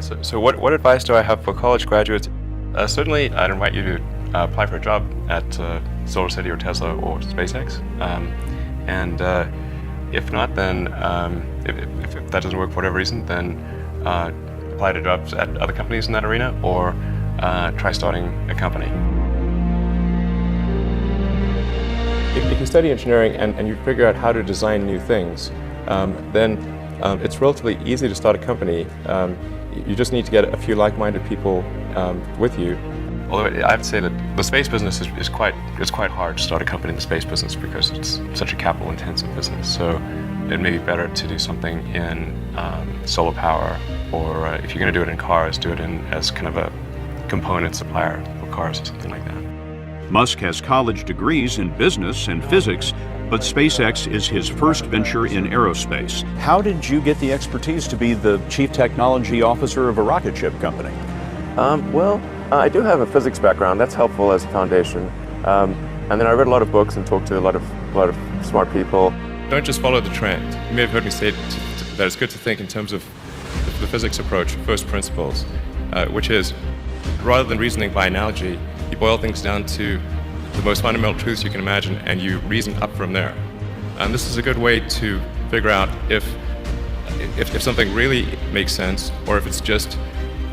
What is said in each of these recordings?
So what advice do I have for college graduates? Certainly, I'd invite you to apply for a job at SolarCity or Tesla or SpaceX. And if not, then if that doesn't work for whatever reason, then apply to jobs at other companies in that arena, or try starting a company. If you study engineering and you figure out how to design new things, then it's relatively easy to start a company. You just need to get a few like-minded people with you. Although I have to say that the space business is quite hard to start a company in the space business because it's such a capital-intensive business. So it may be better to do something in solar power, or if you're going to do it in cars, do it as kind of a component supplier for cars or something like that. Musk has college degrees in business and physics, but SpaceX is his first venture in aerospace. How did you get the expertise to be the chief technology officer of a rocket ship company? I do have a physics background. That's helpful as a foundation. And then I read a lot of books and talked to a lot of smart people. Don't just follow the trend. You may have heard me say that it's good to think in terms of the physics approach, first principles, which is, rather than reasoning by analogy, you boil things down to the most fundamental truths you can imagine, and you reason up from there. And this is a good way to figure out if something really makes sense, or if it's just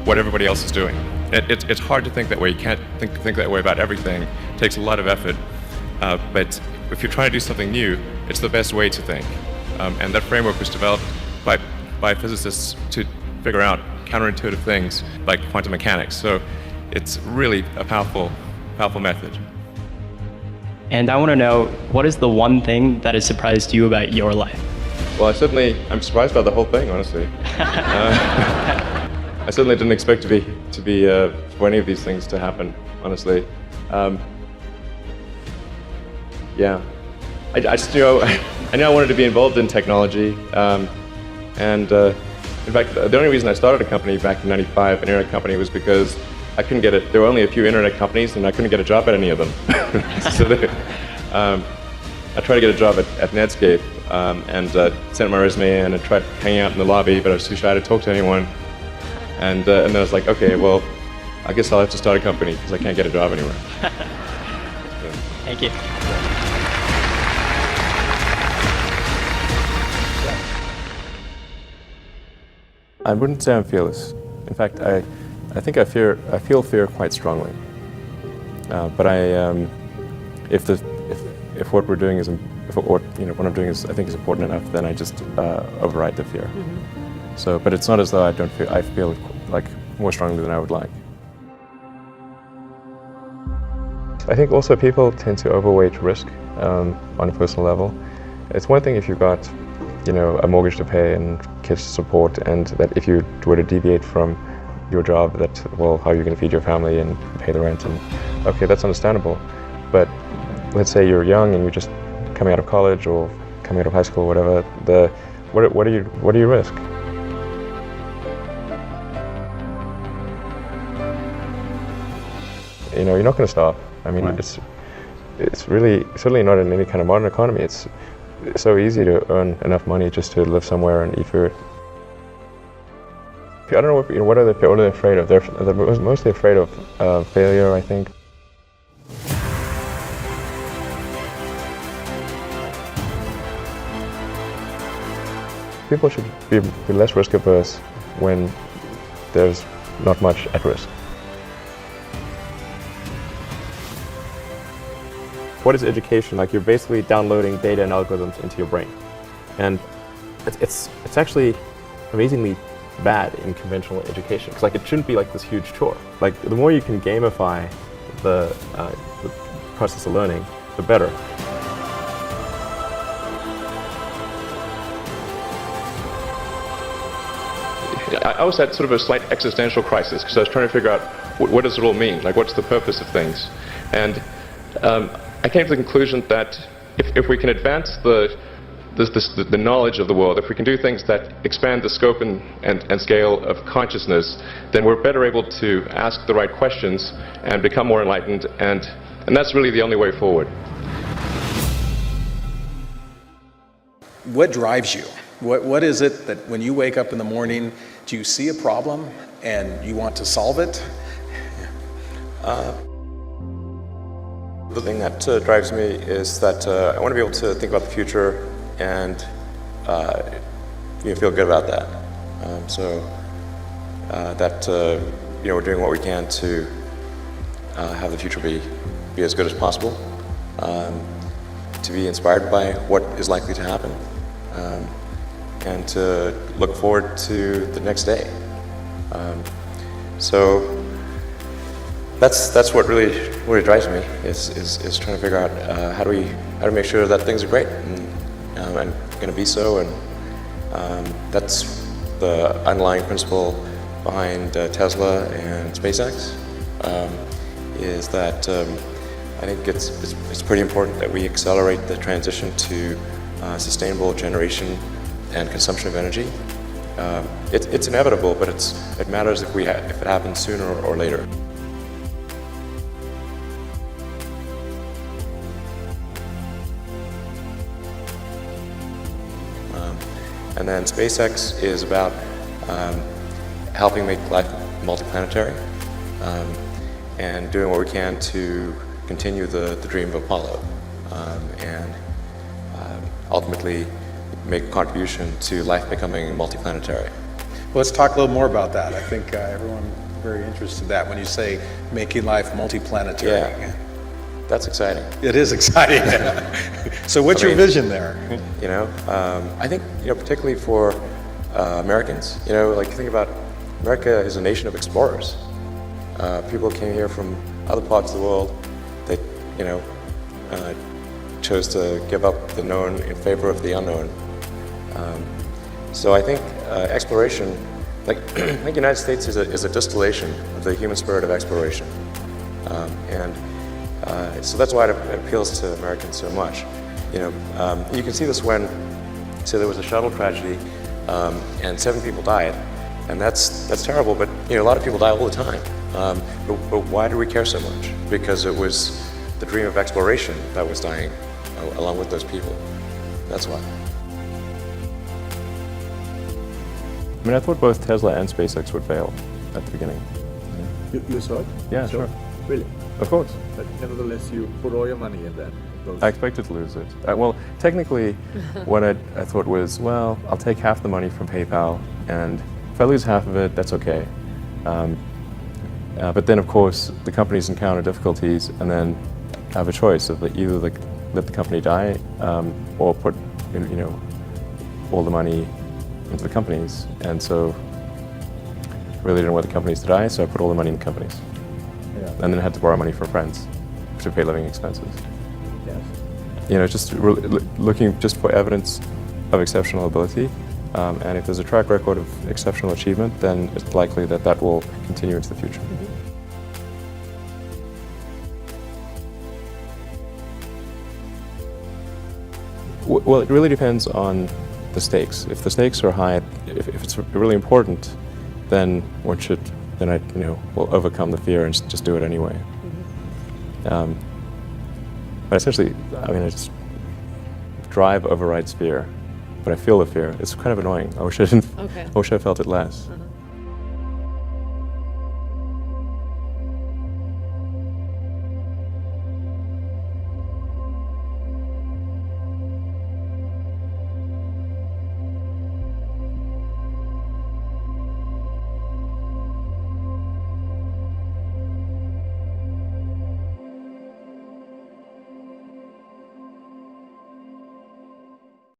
what everybody else is doing. It's hard to think that way. You can't think that way about everything. It takes a lot of effort. But if you're trying to do something new, it's the best way to think. And that framework was developed by physicists to figure out counterintuitive things like quantum mechanics. So it's really a powerful method. And I want to know, what is the one thing that has surprised you about your life? Well, I'm surprised by the whole thing, honestly. I certainly didn't expect to be for any of these things to happen, honestly. Yeah, I just I knew I wanted to be involved in technology, and in fact, the only reason I started a company back in '95, an internet company, was because I couldn't get it. There were only a few internet companies, and I couldn't get a job at any of them. So I tried to get a job at Netscape, and sent my resume in and tried hanging out in the lobby, but I was too shy to talk to anyone. And then I was like, okay, well, I guess I'll have to start a company because I can't get a job anywhere. Thank you. I wouldn't say I'm fearless. In fact, I think I feel fear quite strongly. But if what we're doing what I'm doing I think is important enough, then I just override the fear. Mm-hmm. So, but it's not as though I feel like more strongly than I would like. I think also people tend to overweight risk on a personal level. It's one thing if you've got, a mortgage to pay and kids to support, and that if you were to deviate from your job, how are you going to feed your family and pay the rent? And okay, that's understandable. But let's say you're young and you're just coming out of college or coming out of high school, or whatever. What do you risk? You're not going to stop. I mean, right. It's really certainly not in any kind of modern economy. It's so easy to earn enough money just to live somewhere and eat food. I don't know what are they afraid of? They're mostly afraid of failure, I think. People should be less risk averse when there's not much at risk. What is education? Like, you're basically downloading data and algorithms into your brain. And it's actually amazingly bad in conventional education, because it shouldn't be like this huge chore. Like, the more you can gamify the process of learning, the better. I always had sort of a slight existential crisis, because I was trying to figure out what does it all mean? Like, what's the purpose of things? And I came to the conclusion that if we can advance the knowledge of the world, if we can do things that expand the scope and scale of consciousness, then we're better able to ask the right questions and become more enlightened, and that's really the only way forward. What drives you? What is it that when you wake up in the morning Do you see a problem and you want to solve it? The thing that drives me is that I want to be able to think about the future and feel good about that. That we're doing what we can to have the future be as good as possible, to be inspired by what is likely to happen, and to look forward to the next day. So that's what really drives me is trying to figure out how do we make sure that things are great and going to be so, and that's the underlying principle behind Tesla and SpaceX. Is that I think it's pretty important that we accelerate the transition to sustainable generation and consumption of energy. It's inevitable, but it matters if it happens sooner or later. And then SpaceX is about helping make life multiplanetary, and doing what we can to continue the dream of Apollo, and ultimately make a contribution to life becoming multiplanetary. Well, let's talk a little more about that. I think everyone's very interested in that when you say making life multiplanetary. Yeah, that's exciting. It is exciting. So what's your vision there? I think, particularly for Americans, like think about America is a nation of explorers. People came here from other parts of the world. They, chose to give up the known in favor of the unknown. So I think exploration, like the United States is a distillation of the human spirit of exploration. So that's why it appeals to Americans so much. You can see this when, say, there was a shuttle tragedy and 7 people died, and that's terrible. But a lot of people die all the time. But why do we care so much? Because it was the dream of exploration that was dying along with those people. That's why. I mean, I thought both Tesla and SpaceX would fail at the beginning. You saw it? Yeah, sure. Really? Of course. But nevertheless, you put all your money in that. I expected to lose it. Well, technically, what I thought was, well, I'll take half the money from PayPal, and if I lose half of it, that's okay. But then, of course, the companies encounter difficulties, and then have a choice of either let the company die, or put all the money into the companies. And so I really didn't want the companies to die, so I put all the money in the companies. Yeah. And then I had to borrow money from friends to pay living expenses. Yes. Just looking just for evidence of exceptional ability. And if there's a track record of exceptional achievement, then it's likely that will continue into the future. Well, it really depends on the stakes. If the stakes are high, if it's really important, then I will overcome the fear and just do it anyway. But essentially, I just drive overrides fear, but I feel the fear. It's kind of annoying. I wish I didn't. Okay. I wish I felt it less. Uh-huh.